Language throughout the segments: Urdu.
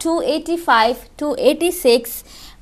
285 286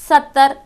70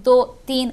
2, 3,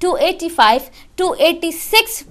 285, 286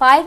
5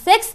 6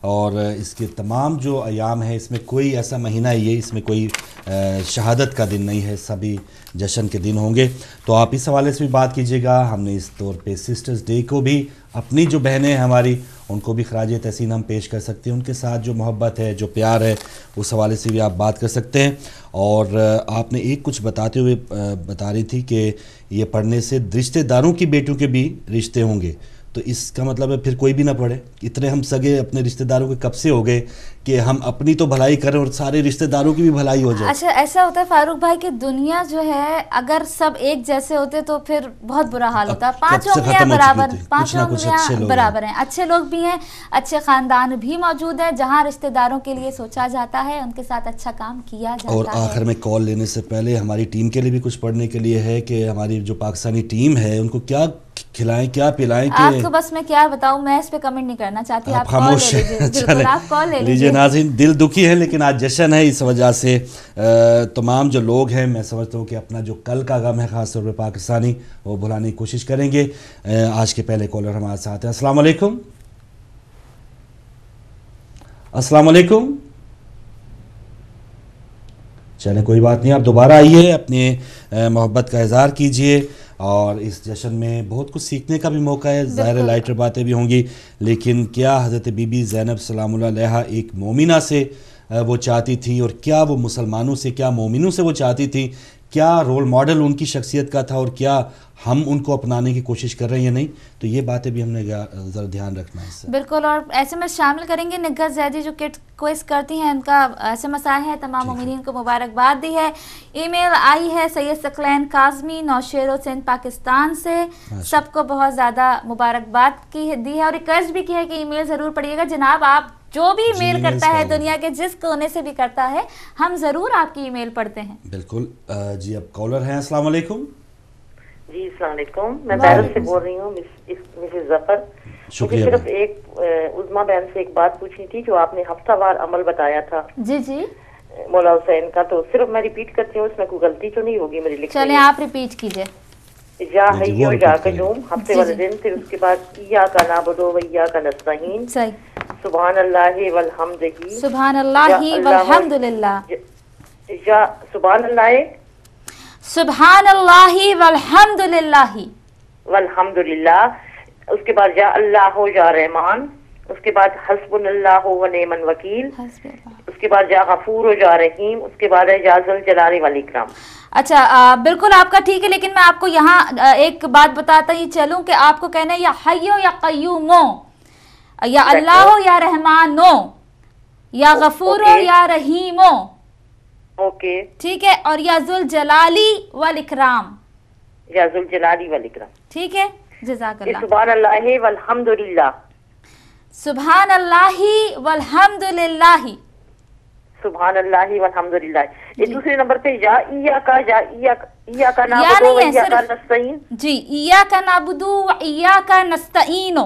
اور اس کے تمام جو ایام ہیں اس میں کوئی ایسا مہینہ ہی ہے اس میں کوئی شہادت کا دن نہیں ہے، سبھی جشن کے دن ہوں گے. تو آپ اس حوالے سے بھی بات کیجیے گا. ہم نے اس طور پہ سسٹرز ڈے کو بھی اپنی جو بہنیں ہیں ہماری ان کو بھی خراج تحسین ہم پیش کر سکتے ہیں، ان کے ساتھ جو محبت ہے جو پیار ہے اس حوالے سے بھی آپ بات کر سکتے ہیں. اور آپ نے ایک کچھ بتاتے ہوئے بتا رہی تھی کہ یہ پڑھنے سے رشتہ داروں کی بیٹیوں کے بھی رشتے ہوں گے، تو اس کا مطلب ہے پھر کوئی بھی نہ پڑھے. اتنے ہم سگے اپنے رشتہ داروں کے کب سے ہو گئے کہ ہم اپنی تو بھلائی کریں اور سارے رشتہ داروں کی بھی بھلائی ہو جائے. اچھا ایسا ہوتا ہے فاروق بھائی کہ دنیا جو ہے اگر سب ایک جیسے ہوتے تو پھر بہت برا حال ہوتا. پانچ انگلیاں برابر ہیں، اچھے لوگ بھی ہیں، اچھے خاندان بھی موجود ہیں جہاں رشتہ داروں کے لیے سوچا جاتا ہے، ان کے ساتھ اچھا کام کیا جاتا ہے. اور آخر میں کال لینے سے پہلے ہماری ٹیم کے لیے بھی کچھ پڑھنے کے لیے ہے کہ ہماری جو پاکستانی ٹیم ہے ان کو کیا کھلائیں کیا پلائیں. آپ کو بس میں کیا بتاؤں، میں اس پہ کمنٹ نہیں کرنا چاہتی، آپ خاموش کال لے لیجیے. ناظرین دل دکھی ہے لیکن آج جشن ہے، اس وجہ سے تمام جو لوگ ہیں میں سمجھتا ہوں کہ اپنا جو کل کا غم ہے خاص طور پہ پاکستانی وہ بھلانے کی کوشش کریں گے. آج کے پہلے کالر ہمارے ساتھ ہیں. السلام علیکم. السلام علیکم. چلیں کوئی بات نہیں، آپ دوبارہ آئیے، اپنے محبت کا اظہار کیجئے. اور اس جشن میں بہت کچھ سیکھنے کا بھی موقع ہے، ظاہر لائٹر باتیں بھی ہوں گی، لیکن کیا حضرت بی بی زینب سلام اللہ علیہا ایک مومنہ سے وہ چاہتی تھی اور کیا وہ مسلمانوں سے، کیا مومنوں سے وہ چاہتی تھی، کیا رول ماڈل ان کی شخصیت کا تھا اور کیا ہم ان کو اپنانے کی کوشش کر رہے ہیں یا نہیں. تو یہ باتیں بھی ہم نے ذرا دھیان رکھنا ہے اس سے. بالکل. اور ایسے میں شامل کریں گے نگہت زیدی جو کٹ کوئز کرتی ہیں، ان کا ایسے مسائل ہے، تمام مومنین کو مبارکباد دی ہے. ای میل آئی ہے سید ثقلین کاظمی نوشہرہ سندھ پاکستان سے، سب کو بہت زیادہ مبارکباد کی دی ہے اور ریکویسٹ بھی کی ہے کہ ای میل ضرور پڑھیے گا. جناب آپ جو بھی ای میل کرتا ہے دنیا کے جس کونے سے بھی کرتا ہے ہم ضرور آپ کی ای میل پڑھتے ہیں. بالکل. جی اب کالر ہیں. السلام علیکم. جی السلام علیکم، میں بیرت سے بول رہی ہوں، مسز ظفر. مجھے صرف ایک عظمیٰ بہن سے ایک بات پوچھنی تھی، جو آپ نے ہفتہ وار عمل بتایا تھا جی جی مولا حسین کا، تو صرف میں ریپیٹ کرتی ہوں، اس میں کوئی غلطی تو نہیں ہوگی میری لکھنے میں؟ چلیں آپ ریپیٹ کیجئے. یا حی و یا قیوم ہفتے والے دن، پھر اس کے بعد ایاک نعبد و ایاک نستعین، سبحان اللہ والحمد للہ، سبحان اللہ والحمد للہ، یا سبحان اللہ سبحان اللہ والحمد للہ والحمد للہ. اس کے بعد یا اللہ یا رحمان، اس کے بعد حسبنا اللہ و نعم الوکیل، اس کے بعد یا غفور و یا رحیم، اس کے بعد ہے یا ذل جلال والاکرام. اچھا بالکل آپ کا ٹھیک ہے، لیکن میں آپ کو یہاں ایک بات بتاتا ہی چلوں کہ آپ کو کہنا ہے یا حیو یا قیومو، یا اللہ ہو یا رحمانو، یا غفور ہو یا رحیمو. اوکے ٹھیک ہے. اور یا ذل جلالی والاکرام، یا ذل جلالی والاکرام. ٹھیک ہے. جزاک اللہ. سبحان اللہ والحمد للہ، سبحان اللہ والحمد للہ، سبحان اللہ والحمد للہ. یہ دوسرے نمبر پہ یا ایاک نعبد و ایاک نستعین. جی ایاک نعبد و ایاک نستعین،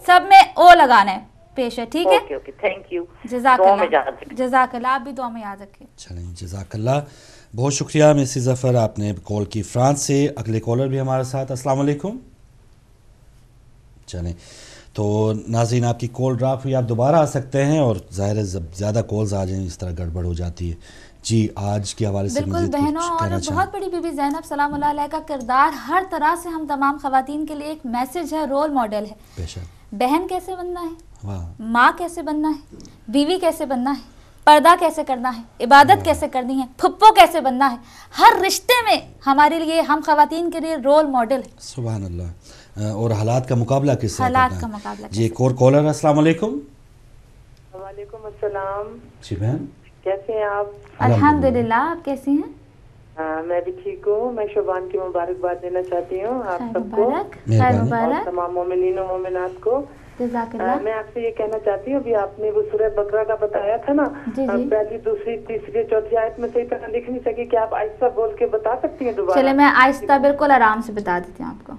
سب میں او لگانا ہے پیش ہے. ٹھیک ہے. Okay thank you. جزاک اللہ. جزاک اللہ. آپ بھی دعا میں یاد رکھیں. چلیں جزاک اللہ. بہت شکریہ مسز ظفر، آپ نے کال کی فرانس سے. اگلے کالر بھی ہمارے ساتھ. السلام علیکم. چلیں تو ناظرین آپ کی کال ڈراپ ہوئی، آپ دوبارہ آ سکتے ہیں، اور ظاہر ہے زیادہ کالز آ جائیں اس طرح گڑبڑ ہو جاتی ہے. جی آج کے حوالے سے بالکل بہنوں، اور بہت بڑی بی بی زینب سلام اللہ علیہ کا کردار ہر طرح سے ہم تمام خواتین کے لیے ایک میسج ہے، رول ماڈل ہے. بے شک. بہن کیسے بننا ہے، ماں کیسے بننا ہے، بیوی کیسے بننا ہے، پردہ کیسے کرنا ہے، عبادت کیسے کرنی ہے، پھپھو کیسے بننا ہے، ہر رشتے میں ہمارے لیے، ہم خواتین کے لیے رول ماڈل ہے. سبحان اللہ. اور حالات کا مقابلہ کس طرح حالات کا مقابلہ. جی ایک اور کالر. السلام علیکم. وعلیکم السلام. جی بہن کیسے ہیں آپ؟ الحمدللہ. آپ کیسی ہیں؟ میں بھی ٹھیک ہوں. میں شوبان کی مبارکباد دینا چاہتی ہوں آپ سب کو، خیر مبارک، تمام مومنین و مومنات کو. جزاک اللہ. میں آپ سے یہ کہنا چاہتی ہوں، ابھی آپ نے وہ سورہ بقرہ کا بتایا تھا نا، پہلی دوسری تیسری چوتھی آیت میں صحیح طرح لکھ نہیں سکی، کیا آپ آہستہ بول کے بتا سکتی ہیں دوبارہ؟ چلے میں آہستہ بالکل آرام سے بتا دیتی ہوں آپ کو.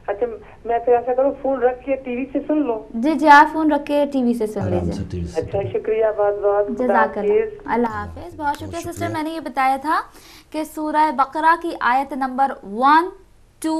اچھا میں پھر ایسا کروں فون رکھ کے ٹی وی سے سن لوں؟ جی جی آپ فون رکھ کے ٹی وی سے سن لیجیے. اچھا شکریہ بہت بہت. جزاک اللہ. اللہ حافظ. بہت شکریہ سسٹر. میں نے یہ بتایا تھا کہ سورہ بقرہ کی آیت نمبر 1 2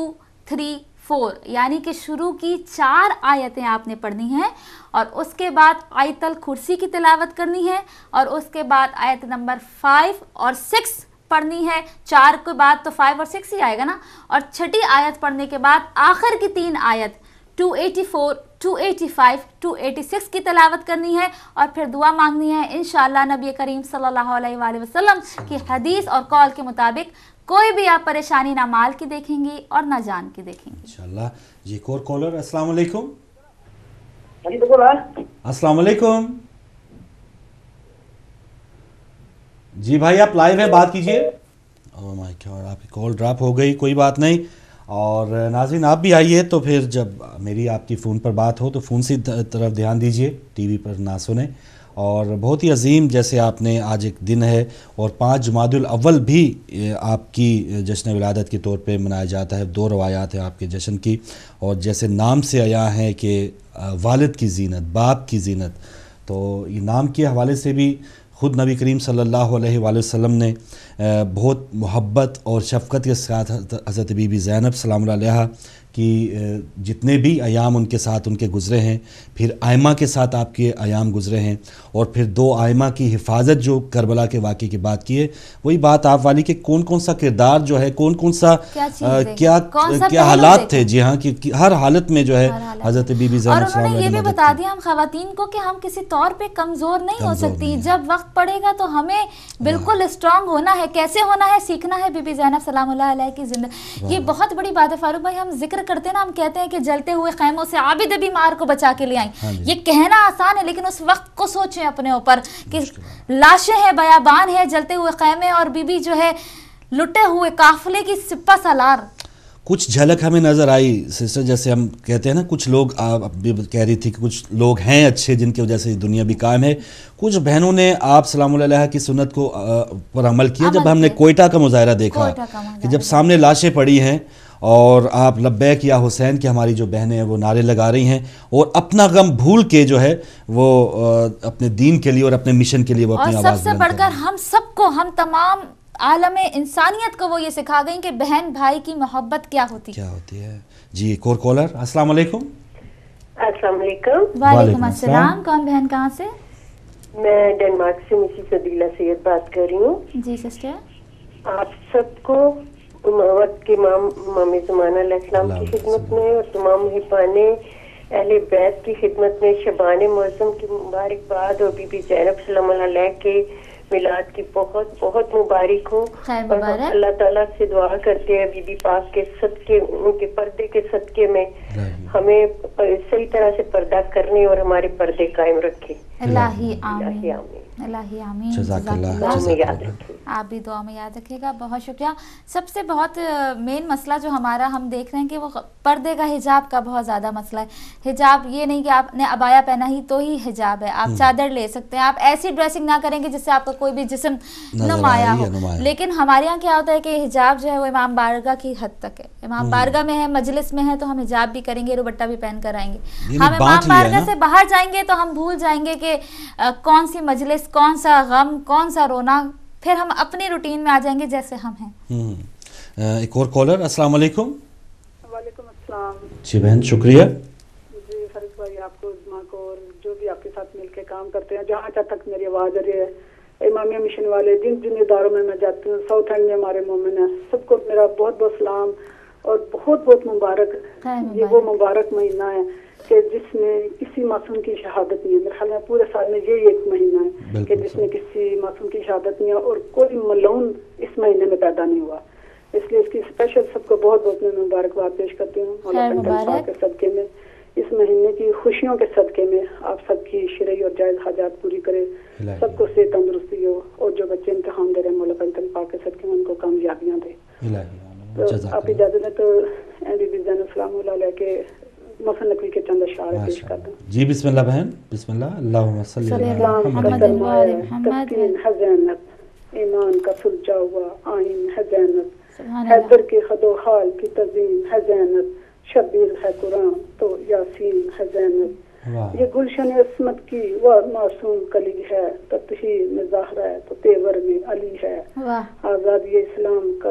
3 4 یعنی کہ شروع کی 4 آیتیں آپ نے پڑھنی ہیں اور اس کے بعد آیت الکرسی کی تلاوت کرنی ہے اور اس کے بعد آیت نمبر 5 اور 6 پڑھنی ہے. 4 کے بعد تو 5 اور 6 ہی آئے گا نا, اور چھٹی آیت پڑھنے کے بعد آخر کی 3 آیت 284 285 286 کی تلاوت کرنی ہے اور پھر دعا مانگنی ہے. انشاءاللہ نبی کریم صلی اللہ علیہ وآلہ وسلم کی حدیث اور قول کے مطابق کوئی بھی آپ پریشانی نہ مال کی دیکھیں گی اور نہ جان کی دیکھیں گی انشاءاللہ. جی ایک اور کالر. السلام علیکم. السلام علیکم. جی بھائی آپ لائیو ہیں, بات کیجئے. اوہ مائی گاڈ, آپ کی کال ڈراپ ہو گئی, کوئی بات نہیں. اور ناظرین آپ بھی آئیے, تو پھر جب میری آپ کی فون پر بات ہو تو فون سے طرف دھیان دیجئے, ٹی وی پر نہ سنیں. اور بہت ہی عظیم جیسے آپ نے آج ایک دن ہے اور 5 جمادی الاول بھی آپ کی جشن ولادت کے طور پہ منایا جاتا ہے. 2 روایات ہیں آپ کے جشن کی, اور جیسے نام سے آیا ہے کہ والد کی زینت, باپ کی زینت, تو یہ نام کے حوالے سے بھی خود نبی کریم صلی اللہ علیہ وآلہ وسلم نے بہت محبت اور شفقت کے ساتھ حضرت بی بی زینب سلام اللہ علیہا کی جتنے بھی ایام ان کے ساتھ ان کے گزرے ہیں, پھر آئمہ کے ساتھ آپ کے ایام گزرے ہیں, اور پھر 2 آئمہ کی حفاظت جو کربلا کے واقعے کی بات کی ہے, وہی بات آپ والی کہ کون کون سا کردار جو ہے, کون کون سا کیا حالات تھے. جی ہاں, کہ ہر حالت میں جو ہے حضرت بی بی زینب سلام اللہ علیہا. اور انہوں نے یہ بھی بتا دیا ہم خواتین کو کہ ہم کسی طور پہ کمزور نہیں ہو سکتی, جب وقت پڑے گا تو ہمیں بالکل اسٹرانگ ہونا ہے. کیسے ہونا ہے, سیکھنا ہے بی بی زینب سلام اللہ علیہ کی زندگی. یہ بہت بڑی بات ہے فاروق بھائی. ہم ذکر کرتے ہیں نا, ہم کہتے ہیں کہ جلتے ہوئے خیموں سے عابد بیمار کو بچا کے لے آئیں. یہ کہنا آسان ہے, لیکن اس وقت کو سوچیں اپنے اوپر کہ لاشیں ہیں, بیابان ہے, جلتے ہوئے خیمے, اور بی بی جو ہے لٹے ہوئے قافلے کی سپہ سالار. کچھ جھلک ہمیں نظر آئی سسٹر, جیسے ہم کہتے ہیں نا, کچھ لوگ آپ بھی کہہ رہی تھی کہ کچھ لوگ ہیں اچھے جن کی وجہ سے دنیا بھی قائم ہے. کچھ بہنوں نے آپ سلام اللہ علیہ کی سنت کو پر عمل کیا. جب ہم نے کوئٹہ کا مظاہرہ دیکھا کہ جب سامنے لاشیں پڑی ہیں اور آپ لبیک یا حسین کی ہماری جو بہنیں ہیں وہ نعرے لگا رہی ہیں, اور اپنا غم بھول کے جو ہے وہ اپنے دین کے لیے اور اپنے مشن کے لیے وہ اپنی آواز اور سب سے بڑھ کر ہم سب کو, ہم تمام عالم انسانیت کو وہ یہ سکھا گئیں کہ بہن بھائی کی محبت کیا ہوتی ہے. جی ایک اور کالر. السلام علیکم. السلام علیکم. وعلیکم السلام. کون بہن کہاں سے؟ میں ڈنمارک سے مسز عدیلہ سید بات کر رہی ہوں. جی سسٹر. آپ سب کو امامت کے امام زمانہ علیہ السلام کی خدمت میں اور تمام محبان اہل بیت کی خدمت میں شبان معظم کی مبارکباد, اور بی بی زینب سلام اللہ علیہ کے میلاد کی بہت بہت مبارک ہوں. اور اللہ تعالیٰ سے دعا کرتے ہیں بی بی پاک کے صدقے, ان کے پردے کے صدقے میں ہمیں صحیح طرح سے پردہ کرنے اور ہمارے پردے قائم رکھے. الہی آمین. الہی آمین. جزاک اللہ. آپ بھی دعا میں یاد رکھے گا. بہت شکریہ. سب سے بہت مین مسئلہ جو ہمارا ہم دیکھ رہے ہیں کہ وہ پردے کا, حجاب کا بہت زیادہ مسئلہ ہے. حجاب یہ نہیں کہ آپ نے عبایا پہنا ہی تو ہی حجاب ہے, آپ چادر لے سکتے ہیں, آپ ایسی ڈریسنگ نہ کریں گے جس سے آپ کا کوئی بھی جسم نمایاں ہو. لیکن ہمارے یہاں کیا ہوتا ہے کہ حجاب جو ہے وہ امام بارگاہ کی حد تک ہے. امام بارگاہ میں ہے, مجلس میں ہے, تو ہم حجاب بھی کریں گے, دوپٹہ بھی پہن کر آئیں گے. ہم امام بارگاہ سے باہر جائیں گے تو ہم بھول جائیں گے کہ کون سی مجلس, کون سا غم, کون سا رونا, پھر ہم اپنی روٹین میں آ جائیں گے جیسے ہم ہیں. ایک اور کالر. السلام علیکم. وعلیکم السلام. جی بہن شکریہ. جی فرید بھائی, آپ کو عظما کو اور جو بھی آپ کے ساتھ مل کے کام کرتے ہیں, جہاں تک میری آواز آ رہی ہے, امامیہ مشن والے جن اداروں میں جاتی ہوں, ساؤتھ اینڈ میں ہمارے مومن ہیں, سب کو میرا بہت بہت سلام اور بہت بہت مبارک. یہ وہ مبارک مہینہ ہے کہ جس میں کسی معصوم کی شہادت نہیں ہے. میرے خیال میں پورے سال میں یہی ایک مہینہ ہے کہ جس میں کسی معصوم کی شہادت نہیں ہے, اور کوئی ملعون اس مہینے میں پیدا نہیں ہوا. اس لیے اس کی اسپیشل سب کو بہت بہت میں مبارکباد پیش کرتی ہوں. اللہ کے صدقے میں, اس مہینے کی خوشیوں کے صدقے میں آپ سب کی شرعی اور جائز حاجات پوری کرے, سب کو صحت تندرستی ہو, اور جو بچے امتحان دے رہے ہیں مولا پاک کے صدقے میں ان کو کامیابیاں دے. تو آپ اجازت دیں تو بی بی زینب سلام اللہ علیہ کے مصنفی کے چند اشعار پیش کرتا ہوں. جی بسم اللہ بہن, بسم اللہ. اللہم صلی علی محمد و آل محمد. ہے زینب ایمان کا سلجھا ہوا آئین ہے زینب, حیدر کے خد و خال کی تزئین ہے زینب, شبیر ہے قرآن تو یاسین ہے زینب. یہ گلشن عصمت کی وہ معصوم کلی ہے, تطہیر میں زہرا ہے تو تیور میں علی ہے. آزادی اسلام کا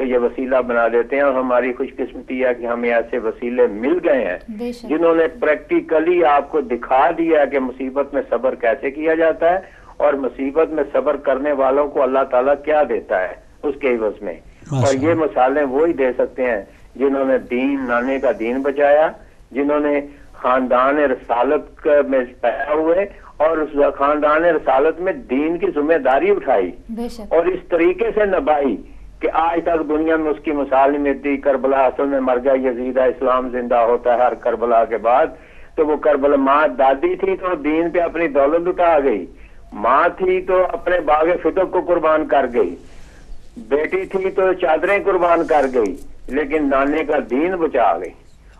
تو یہ وسیلہ بنا دیتے ہیں. اور ہماری خوش قسمتی ہے کہ ہمیں ایسے وسیلے مل گئے ہیں جنہوں نے پریکٹیکلی آپ کو دکھا دیا کہ مصیبت میں صبر کیسے کیا جاتا ہے اور مصیبت میں صبر کرنے والوں کو اللہ تعالیٰ کیا دیتا ہے اس کے عوض میں. اور یہ مثالیں وہی دے سکتے ہیں جنہوں نے دین نانے کا دین بچایا, جنہوں نے خاندان رسالت میں پیدا ہوئے اور اس خاندان رسالت میں دین کی ذمہ داری اٹھائی اور اس طریقے سے نبھائی کہ آج تک دنیا میں اس کی مثال نہیں ملتی. کربلا اصل میں مر گیا یزید, اسلام زندہ ہوتا ہے ہر کربلا کے بعد. تو وہ کربلا ماں دادی تھی تو دین پہ اپنی دولت لٹا گئی, ماں تھی تو اپنے باغ فتق کو قربان کر گئی, بیٹی تھی تو چادریں قربان کر گئی, لیکن نانے کا دین بچا گئی.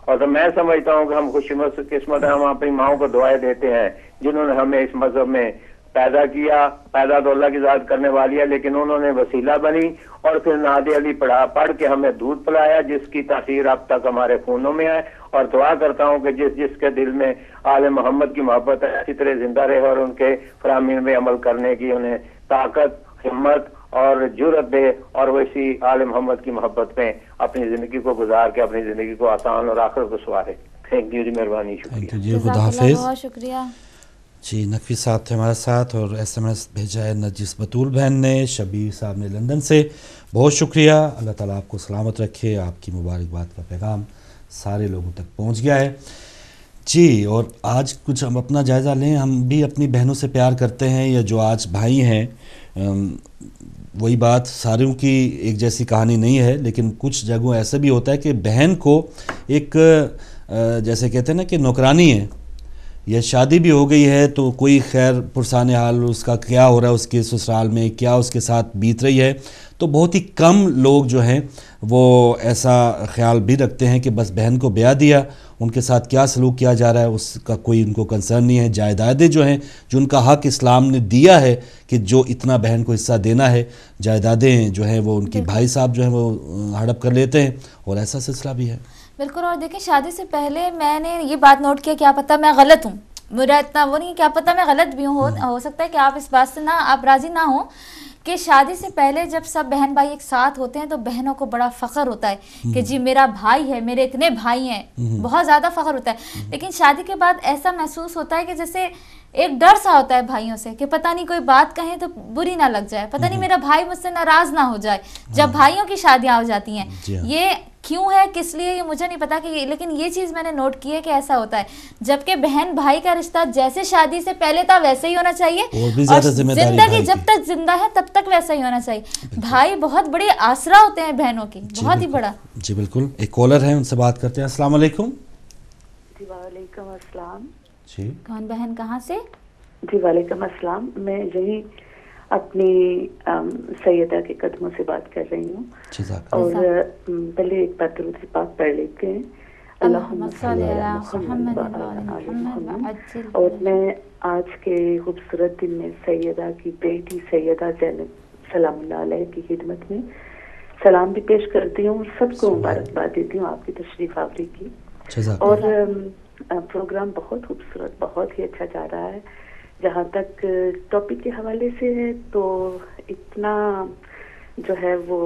اور تو میں سمجھتا ہوں کہ ہم خوش قسمت ہیں, ہم اپنی ماؤں کو دعائیں دیتے ہیں جنہوں نے ہمیں اس مذہب میں پیدا کیا. پیدا تو اللہ کی ذات کرنے والی ہے, لیکن انہوں نے وسیلہ بنی اور پھر ناد علی پڑھ کے ہمیں دودھ پلایا جس کی تاثیر اب تک ہمارے خونوں میں ہے. اور دعا کرتا ہوں کہ جس کے دل میں آل محمد کی محبت ہے اسی طرح زندہ رہے اور ان کے فرامین میں عمل کرنے کی انہیں طاقت, ہمت اور جرأت دے اور ویسی آل محمد کی محبت میں اپنی زندگی کو گزار کے اپنی زندگی کو آسان اور آخرت کو سوارے. تھینک یو جی, مہربانی, شکریہ جی, خدا حافظ. بہت شکریہ جی. نقوی صاحب تھے ہمارے ساتھ اور ایس ایم ایس بھیجا ہے نرجس بطول بہن نے, شبیر صاحب نے لندن سے. بہت شکریہ, اللہ تعالیٰ آپ کو سلامت رکھے. آپ کی مبارکباد کا پیغام سارے لوگوں تک پہنچ گیا ہے. جی, اور آج کچھ ہم اپنا جائزہ لیں. ہم بھی اپنی بہنوں سے پیار کرتے ہیں, یا جو آج بھائی ہیں وہی بات, ساروں کی ایک جیسی کہانی نہیں ہے, لیکن کچھ جگہوں ایسا بھی ہوتا ہے کہ بہن کو ایک جیسے کہتے ہیں نا کہ نوکرانی ہے, یا شادی بھی ہو گئی ہے تو کوئی خیر پرسان حال اس کا کیا ہو رہا ہے اس کے سسرال میں, کیا اس کے ساتھ بیت رہی ہے. تو بہت ہی کم لوگ جو ہیں وہ ایسا خیال بھی رکھتے ہیں کہ بس بہن کو بیاہ دیا, ان کے ساتھ کیا سلوک کیا جا رہا ہے اس کا کوئی ان کو کنسرن نہیں ہے. جائیدادیں جو ہیں جو ان کا حق اسلام نے دیا ہے کہ جو اتنا بہن کو حصہ دینا ہے, جائیدادیں جو ہیں وہ ان کی بھائی صاحب جو ہیں وہ ہڑپ کر لیتے ہیں, اور ایسا سلسلہ بھی ہے. بالکل. اور دیکھیں شادی سے پہلے میں نے یہ بات نوٹ کیا, کیا پتہ میں غلط ہوں, میرا اتنا وہ نہیں, کیا پتہ میں غلط بھی ہوں, ہو سکتا ہے کہ آپ اس بات سے آپ راضی نہ ہوں کہ شادی سے پہلے جب سب بہن بھائی ایک ساتھ ہوتے ہیں تو بہنوں کو بڑا فخر ہوتا ہے کہ جی میرا بھائی ہے, میرے اتنے بھائی ہیں, بہت زیادہ فخر ہوتا ہے. لیکن شادی کے بعد ایسا محسوس ہوتا ہے کہ جیسے ایک ڈر سا ہوتا ہے بھائیوں سے کہ پتہ نہیں کوئی بات کہیں تو بری نہ لگ جائے, پتہ نہیں میرا بھائی مجھ سے ناراض نہ ہو جائے جب بھائیوں کی شادیاں ہو جاتی ہیں. یہ کیوں ہے, کس لیے, یہ مجھے نہیں پتا کہ, لیکن یہ چیز میں نے نوٹ کی ہے کہ ایسا ہوتا ہے. جبکہ بہن بھائی کا رشتہ جیسے شادی سے پہلے تھا ویسے ہی ہونا چاہیے, اور زندگی جب تک زندہ ہے تب تک ویسا ہی ہونا چاہیے. بھائی بہت بڑی آسرا ہوتے ہیں بہنوں کی, بہت ہی بڑا. جی بالکل. ایک کالر ہے, ان سے بات کرتے ہیں. السلام علیکم. جی وعلیکم السلام. جی کون بہن, کہاں سے؟ جی وعلیکم السلام. میں یہی اپنی سیدہ کے قدموں سے بات کر رہی ہوں, اور پہلے ایک بار درود پاک پڑھ لیتے ہیں. اللہم صلی علی محمد وعلی محمد. اور میں آج کے خوبصورت دن میں سیدہ کی بیٹی سیدہ زینب سلام اللہ علیہ کی خدمت میں سلام بھی پیش کرتی ہوں, سب کو مبارکباد دیتی ہوں آپ کی تشریف آوری کی. اور پروگرام بہت خوبصورت, بہت ہی اچھا جا رہا ہے. جہاں تک ٹاپک کے حوالے سے ہے تو اتنا جو ہے وہ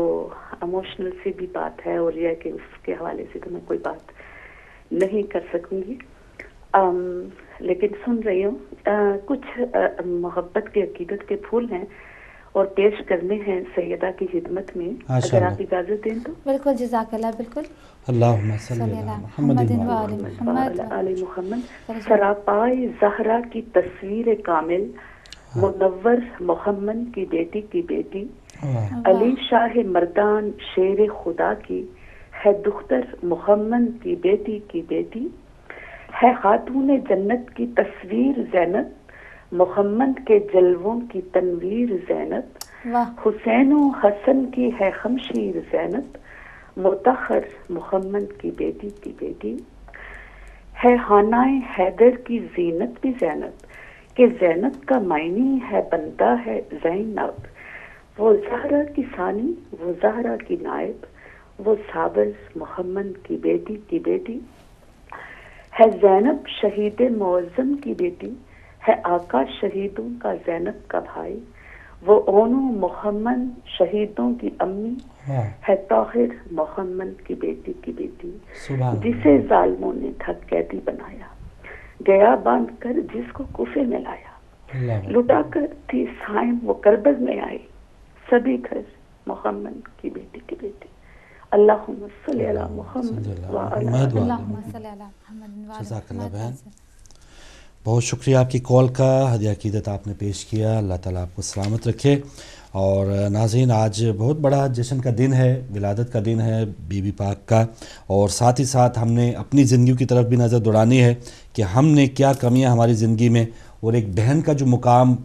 ایموشنل سی بھی بات ہے, اور یہ کہ اس کے حوالے سے تو میں کوئی بات نہیں کر سکوں گی, لیکن سن رہی ہوں. کچھ محبت کے عقیدت کے پھول ہیں اور پیش کرنے ہیں سیدہ کی خدمت میں, اگر آپ اجازت دیں تو. بالکل, جزاک اللہ. بالکل. اللہم صلی علی محمد علی محمد. سراپائے زہرا کی تصویر کامل, منور محمد کی بیٹی, علی شاہ مردان شیر خدا کی ہے دختر محمد کی بیٹی, ہے خاتون جنت کی تصویر زینب, محمد کے جلووں کی تنویر زینب, حسین و حسن کی ہے خمشیر زینب, متخر محمد کی بیٹی, ہے خانائے حیدر کی زینت بھی زینب, کہ زینب کا معنی ہے بنتا ہے زینب, وہ زہرا کی ثانی, وہ زہرا کی نائب, وہ صابر محمد کی بیٹی, ہے زینب شہید معظم کی بیٹی, ہے آقا شہیدوں کا زینب کا بھائی, وہ اونو محمد شہیدوں کی امی ہے، طاہر محمد کی بیٹی جسے ظالموں نے تھک قیدی بنایا، گیا باندھ کر جس کو کوفے میں لایا، لٹا کر تھی سائم وہ کربز میں آئی، سبھی گھر محمد کی بیٹی اللہم صلی علی محمد اللہم صلی علی محمد۔ جزاک اللہ بہن، بہت شکریہ آپ کی کال کا، ہدیہ عقیدت آپ نے پیش کیا، اللہ تعالیٰ آپ کو سلامت رکھے۔ اور ناظرین، آج بہت بڑا جشن کا دن ہے، ولادت کا دن ہے بی بی پاک کا، اور ساتھ ہی ساتھ ہم نے اپنی زندگی کی طرف بھی نظر دوڑانی ہے کہ ہم نے کیا کمیاں ہماری زندگی میں، اور ایک بہن کا جو مقام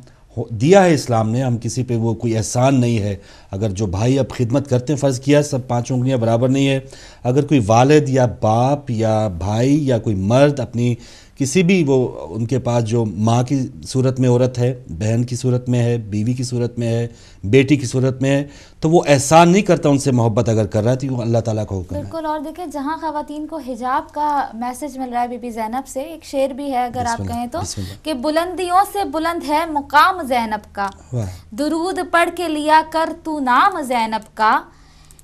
دیا ہے اسلام نے، ہم کسی پہ وہ کوئی احسان نہیں ہے۔ اگر جو بھائی اب خدمت کرتے ہیں، فرض کیا سب 5 انگلیاں برابر نہیں ہے، اگر کوئی والد یا باپ یا بھائی یا کوئی مرد اپنی کسی بھی وہ ان کے پاس جو ماں کی صورت میں عورت ہے، بہن کی صورت میں ہے، بیوی کی صورت میں ہے، بیٹی کی صورت میں ہے، تو وہ احسان نہیں کرتا ان سے محبت اگر کر رہا ہے تو وہ اللہ تعالیٰ کا حکم ہے۔ بالکل، اور دیکھیں جہاں خواتین کو حجاب کا میسج مل رہا ہے، بی بی زینب سے ایک شعر بھی ہے اگر آپ کہیں تو، کہ بلندیوں سے بلند ہے مقام زینب کا، درود پڑھ کے لیا کر تو نام زینب کا،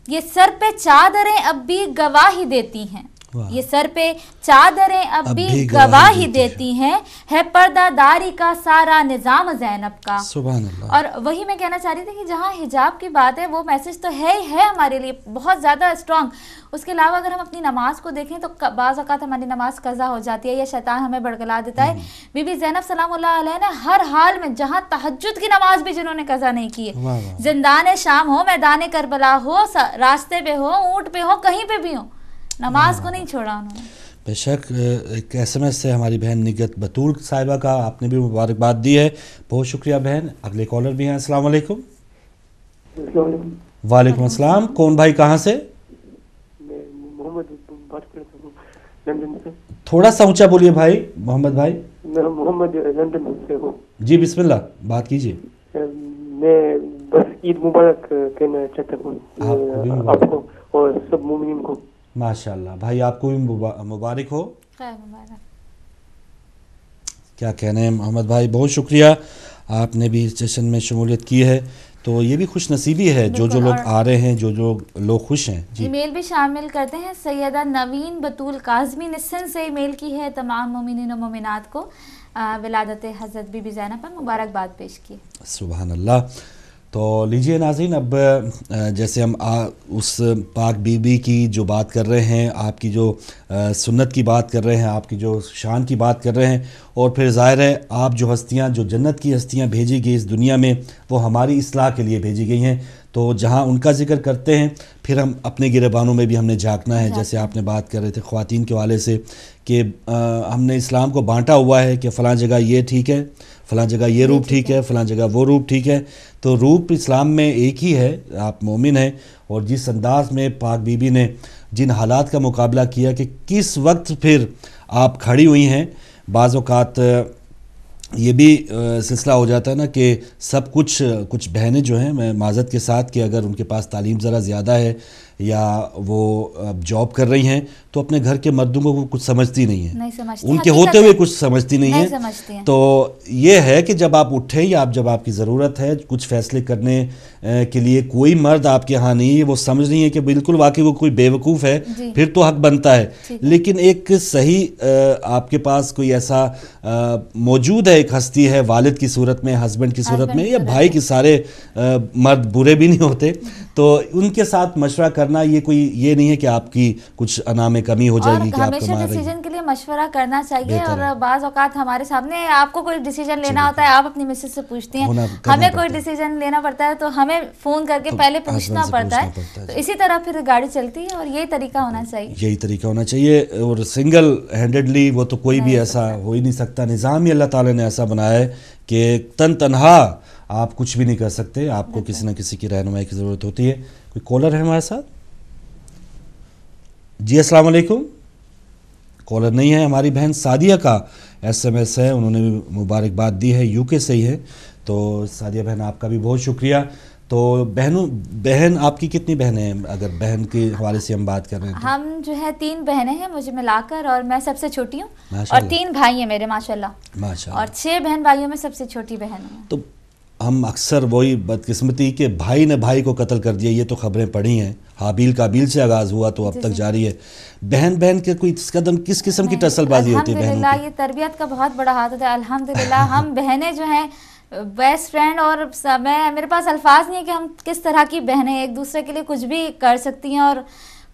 یہ سر پہ چادریں اب بھی گواہی دیتی ہیں، یہ سر پہ چادریں اب بھی گواہی دیتی ہیں، ہے پردہ داری کا سارا نظام زینب کا۔ سبحان اللہ۔ اور وہی میں کہنا چاہ رہی تھی کہ جہاں حجاب کی بات ہے، وہ میسج تو ہے ہی ہے ہمارے لیے بہت زیادہ اسٹرانگ۔ اس کے علاوہ اگر ہم اپنی نماز کو دیکھیں تو بعض اوقات ہماری نماز قضا ہو جاتی ہے یا شیطان ہمیں بڑکلا دیتا ہے۔ بی بی زینب سلام اللہ علیہ نے ہر حال میں، جہاں تہجد کی نماز بھی جنہوں نے قضا نہیں کی ہے، زندان شام ہو، میدان کربلا ہو، راستے پہ ہو، اونٹ پہ ہو، کہیں پہ بھی ہو، نماز کو نہیں چھوڑا انہوں نے۔ بے شک ایک ایس ایم ایس سے ہماری بہن نگت بطول صاحبہ کا آپ نے بھی مبارکباد دی ہے، بہت شکریہ بہن۔ اگلے کالر بھی ہیں، السلام علیکم۔ وعلیکم السلام، کون بھائی کہاں سے؟ محمد بات کرتا ہوں لندن سے۔ تھوڑا سا اونچا بولیے بھائی، محمد بھائی۔ میں محمد لندن سے ہوں۔ جی بسم اللہ، بات کیجیے۔ میں بس عید مبارک کہنا چاہتا ہوں آپ کو اور سب مومنین کو۔ ماشاء اللہ بھائی، آپ کو بھی مبارک ہو۔ کیا کہنے ہیں محمد بھائی، بہت شکریہ، آپ نے بھی اس جشن میں شمولیت کی ہے، تو یہ بھی خوش نصیبی ہے جو لوگ آ رہے ہیں، جو لوگ خوش ہیں۔ ای میل بھی شامل کرتے ہیں، سیدہ نوین بطول کاظمی نے سندھ سے ای میل کی ہے، تمام مومنین و مومنات کو ولادت حضرت بی بی زینب پر مبارکباد پیش کی۔ سبحان اللہ۔ تو لیجئے ناظرین، اب جیسے ہم اس پاک بی بی کی جو بات کر رہے ہیں، آپ کی جو سنت کی بات کر رہے ہیں، آپ کی جو شان کی بات کر رہے ہیں، اور پھر ظاہر ہے آپ جو ہستیاں، جو جنت کی ہستیاں بھیجی گئی اس دنیا میں، وہ ہماری اصلاح کے لیے بھیجی گئی ہیں، تو جہاں ان کا ذکر کرتے ہیں پھر ہم اپنے گریبانوں میں بھی ہم نے جھانکنا ہے۔ جیسے آپ نے بات کر رہے تھے خواتین کے حوالے سے کہ ہم نے اسلام کو بانٹا ہوا ہے کہ فلاں جگہ یہ ٹھیک ہے، فلاں جگہ یہ روپ ٹھیک ہے، فلاں جگہ وہ روپ ٹھیک ہے، تو روپ اسلام میں ایک ہی ہے، آپ مومن ہیں۔ اور جس انداز میں پاک بی بی نے جن حالات کا مقابلہ کیا کہ کس وقت پھر آپ کھڑی ہوئی ہیں، بعض اوقات یہ بھی سلسلہ ہو جاتا ہے نا کہ سب کچھ بہنیں جو ہیں، میں معذرت کے ساتھ کہ اگر ان کے پاس تعلیم ذرا زیادہ ہے یا وہ جاب کر رہی ہیں تو اپنے گھر کے مردوں کو کچھ سمجھتی نہیں ہیں، ان کے ہوتے ہوئے کچھ سمجھتی نہیں ہیں۔ تو یہ ہے کہ جب آپ اٹھیں یا جب آپ کی ضرورت ہے کچھ فیصلے کرنے کے لیے، کوئی مرد آپ کے ہاں نہیں ہے، وہ سمجھ رہی ہیں کہ بالکل واقعی وہ کوئی بیوقوف ہے، پھر تو حق بنتا ہے، لیکن ایک صحیح آپ کے پاس کوئی ایسا موجود ہے، ایک ہستی ہے والد کی صورت میں، ہسبینڈ کی صورت میں، یا بھائی کی، سارے مرد برے بھی نہیں ہوتے، تو ان کے ساتھ مشورہ کرنا یہ نہیں ہے کہ آپ کی کچھ انا میں کمی ہو جائے گی کہ آپ ہمیشہ ڈیسیجن کے لیے مشورہ کرنا چاہیے۔ اور بعض اوقات ہمارے سامنے آپ کو کوئی ڈیسیجن لینا ہوتا ہے، آپ اپنی مسز سے پوچھتی ہیں، ہمیں کوئی ڈیسیجن لینا پڑتا ہے تو ہمیں فون کر کے پہلے پوچھنا پڑتا ہے، تو اسی طرح پھر گاڑی چلتی ہے، اور یہی طریقہ ہونا چاہیے، یہی طریقہ ہونا چاہیے۔ اور سنگل ہینڈڈلی وہ تو کوئی بھی ایسا ہو ہی نہیں سکتا، نظام ہی اللہ تعالیٰ نے ایسا بنایا ہے کہ تنہا آپ کچھ بھی نہیں کر سکتے، آپ کو کسی نہ کسی کی رہنمائی کی ضرورت ہوتی ہے۔ کوئی کالر ہے ہمارے ساتھ؟ جی السلام علیکم۔ کالر نہیں ہے، ہماری بہن سعدیہ کا ایس ایم ایس ہے، انہوں نے بھی مبارکباد دی ہے، یو کے سے ہی ہے، تو سعدیہ بہن آپ کا بھی بہت شکریہ۔ تو بہن آپ کی کتنی بہنیں ہیں، اگر بہن کے حوالے سے ہم بات کر رہے ہیں؟ ہم جو ہے 3 بہنیں ہیں مجھے ملا کر، اور میں سب سے چھوٹی ہوں، اور 3 بھائی ہیں میرے ماشاءاللہ، اور 6 بہن بھائیوں میں سب سے چھوٹی بہن ہوں۔ تو ہم اکثر وہی بدقسمتی کہ بھائی نے بھائی کو قتل کر دیا، یہ تو خبریں پڑھی ہیں، حابیل قابیل سے آغاز ہوا تو اب تک جاری ہے. بہن کے کوئی قدم کس قسم کی ٹسل بازی ہوتی ہے بہنوں کی؟ یہ تربیت کا بہت بڑا ہاتھ ہوتا ہے الحمدللہ. ہم بہنیں جو ہیں بیسٹ فرینڈ، اور میرے پاس الفاظ نہیں ہے کہ ہم کس طرح کی بہنیں ایک دوسرے کے لیے کچھ بھی کر سکتی ہیں، اور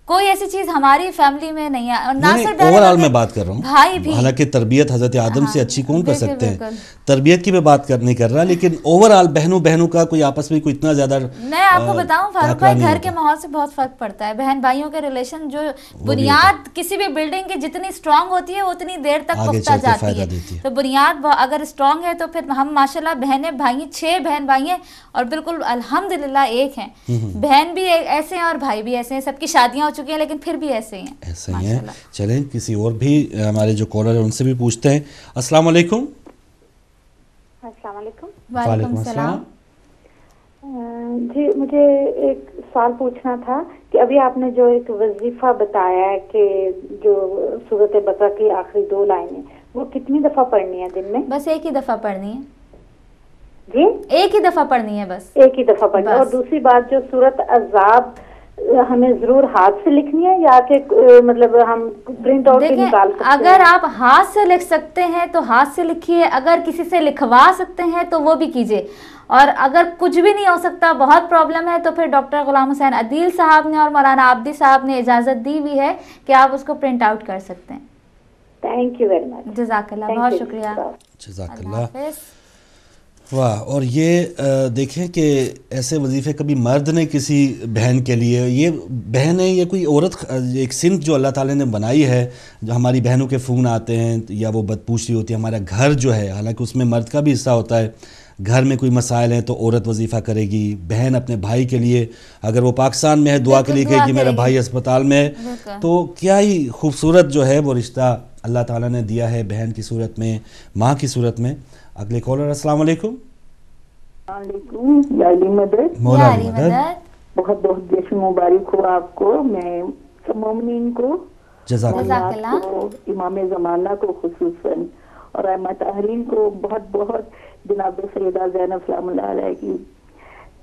کوئی ایسی چیز ہماری فیملی میں نہیں ہے. اور نہ صرف اوور آل میں بات کر رہا ہوں، بھائی بھی، حالانکہ تربیت حضرت آدم سے اچھی کون کر سکتے ہیں، تربیت کی میں بات نہیں کر رہا، لیکن اوور آل بہنوں کا کوئی آپس میں کوئی اتنا زیادہ. میں آپ کو بتاؤں فاروق بھائی، گھر کے ماحول سے بہت فرق پڑتا ہے. بہن بھائیوں کے ریلیشن جو بنیاد کسی بھی بلڈنگ کی جتنی اسٹرانگ ہوتی ہے وہ اتنی دیر تک پختہ جاتی ہے. تو بنیاد اگر اسٹرانگ ہے تو پھر ہم ماشاءاللہ بہنیں بھائی 6 بہن بھائی ہیں اور بالکل الحمدللہ ایک ہیں. بہن بھی ایسے ہیں اور بھائی بھی ایسے ہیں، سب کی شادیاں ہو چکی ہیں لیکن پھر بھی ایسے ہی ہیں. چلیں کسی اور بھی ہمارے جو کالر ہیں ان سے بھی پوچھتے ہیں. السلام علیکم. السلام علیکم. وعلیکم السلام. جی مجھے ایک سوال پوچھنا تھا کہ ابھی آپ نے جو ایک وظیفہ بتایا ہے کہ جو سورۃ بقرہ کی آخری 2 لائنیں وہ کتنی دفعہ پڑھنی ہے دن میں؟ بس ایک ہی دفعہ پڑھنی ہے. جی ایک ہی دفعہ پڑھنی ہے، بس ایک ہی دفعہ پڑھنی ہے. اور دوسری بات جو سورۃ احزاب ہمیں ضرور ہاتھ سے لکھنی ہے یا کہ مطلب ہم پرنٹ آؤٹ بھی نکال سکتے ہیں؟ اگر آپ ہاتھ سے لکھ سکتے ہیں تو ہاتھ سے لکھیے، اگر کسی سے لکھوا سکتے ہیں تو وہ بھی کیجیے، اور اگر کچھ بھی نہیں ہو سکتا، بہت پرابلم ہے، تو پھر ڈاکٹر غلام حسین عدیل صاحب نے اور مولانا عابدی صاحب نے اجازت دی ہوئی ہے کہ آپ اس کو پرنٹ آؤٹ کر سکتے ہیں. Thank you very much. جزاک اللہ، بہت شکریہ. جزاک اللہ. واہ. اور یہ دیکھیں کہ ایسے وظیفے کبھی مرد نے کسی بہن کے لیے، یہ بہن ہے یہ کوئی عورت، ایک صنف جو اللہ تعالیٰ نے بنائی ہے، جو ہماری بہنوں کے فون آتے ہیں یا وہ بدپوشی ہوتی ہے. ہمارا گھر جو ہے، حالانکہ اس میں مرد کا بھی حصہ ہوتا ہے، گھر میں کوئی مسائل ہیں تو عورت وظیفہ کرے گی. بہن اپنے بھائی کے لیے، اگر وہ پاکستان میں ہے، دعا کے لیے کہے گی میرا بھائی اسپتال میں ہے. تو کیا ہی خوبصورت جو ہے وہ رشتہ اللہ تعالیٰ نے دیا ہے بہن کی صورت میں، ماں کی صورت میں. اگلے کالر. السلام علیکم. السلام علیکم. یا علی مدد. مولا علی مدد. بہت بہت جشن مبارک ہو آپ کو، میں سب مومنین کو، جزاک اللہ، امام زمانہ کو خصوصاً، اور ائمہ تحریر کو بہت بہت. جناب سیدہ زینب سلام اللہ علیہ کی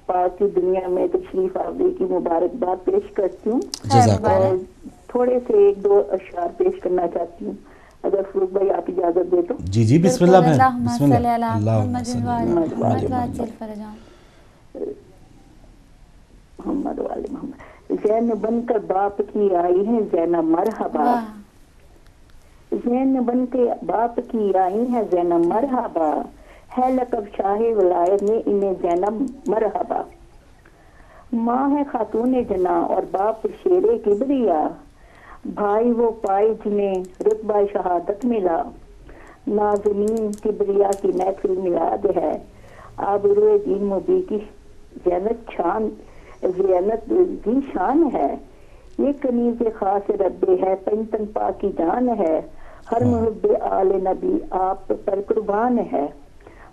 پاک کی دنیا میں تشریف آوری کی مبارکباد پیش کرتی ہوں. اور تھوڑے سے 1-2 اشعار پیش کرنا چاہتی ہوں اگر فروغ بھائی آپ اجازت دے تو. جی بسم اللہ بہن، بسم اللہ. محمد والے محمد. زین بن کر باپ کی آئی ہیں زینب مرحبا، زین بن کے باپ کی آئی ہیں زینب مرحبا، ہے لقب شاہ ولایت میں انہیں زینب مرحبا. ماں ہے خاتون جنا اور باپ شیر کبریا، بھائی وہ پائے جنہیں رتبہ شہادت ملا، نازنین کبریا کی محفل میلاد ہے، آبروئے دین مبی کی زینت دی شان ہے، یہ کنیز خاص رب ہے، پنتن پاک کی جان ہے، ہر محب آل نبی آپ پر قربان ہے،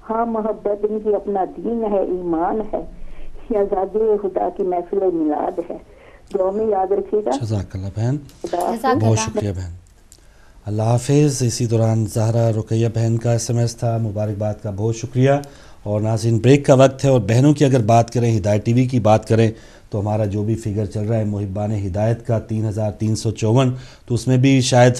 ہاں محبت ان کی اپنا دین ہے، ایمان ہے، یہ آزادی خدا کی محفل میلاد ہے. دعا میں یاد رکھیے گا. جزاک اللہ بہن، بہت شکریہ بہن. اللہ حافظ. اسی دوران زہرا رقیہ بہن کا SMS تھا، مبارکباد کا بہت شکریہ. اور ناظرین بریک کا وقت ہے، اور بہنوں کی اگر بات کریں، ہدایت ٹی وی کی بات کریں تو ہمارا جو بھی فگر چل رہا ہے محبان ہدایت کا 3354، تو اس میں بھی شاید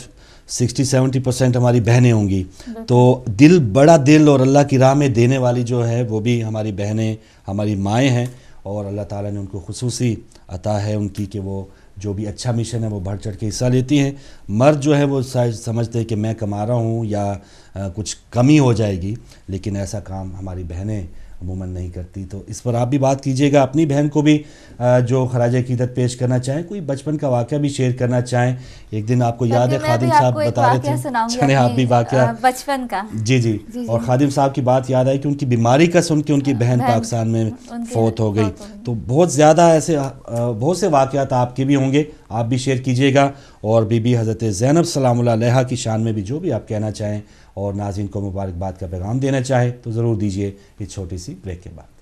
60-70% ہماری بہنیں ہوں گی. تو بڑا دل اور اللہ کی راہ میں دینے والی جو ہے وہ بھی ہماری بہنیں، ہماری مائیں ہیں، اور اللہ تعالیٰ نے ان کو خصوصی عطا ہے ان کی کہ وہ جو بھی اچھا مشن ہے وہ بڑھ چڑھ کے حصہ لیتی ہیں. مرد جو ہے وہ سمجھتے ہیں کہ میں کما رہا ہوں یا کچھ کمی ہو جائے گی، لیکن ایسا کام ہماری بہنیں عموماً نہیں کرتی. تو اس پر آپ بھی بات کیجئے گا. اپنی بہن کو بھی جو خراج عقیدت پیش کرنا چاہیں، کوئی بچپن کا واقعہ بھی شیئر کرنا چاہیں. ایک دن آپ کو یاد ہے خادم صاحب بتا رہے تھے، چلیں آپ بھی واقعہ بچپن کا. جی. اور خادم صاحب کی بات یاد آئی کہ ان کی بیماری کا سن کے ان کی بہن پاکستان میں فوت ہو گئی. تو بہت زیادہ ایسے بہت سے واقعات آپ کے بھی ہوں گے، آپ بھی شیئر کیجئے گا. اور بی بی حضرت زینب سلام اللہ علیہا کی شان میں بھی جو بھی آپ کہنا چاہیں اور ناظرین کو مبارکباد کا پیغام دینا چاہیں تو ضرور دیجئے اس چھوٹی سی بریک کے بعد.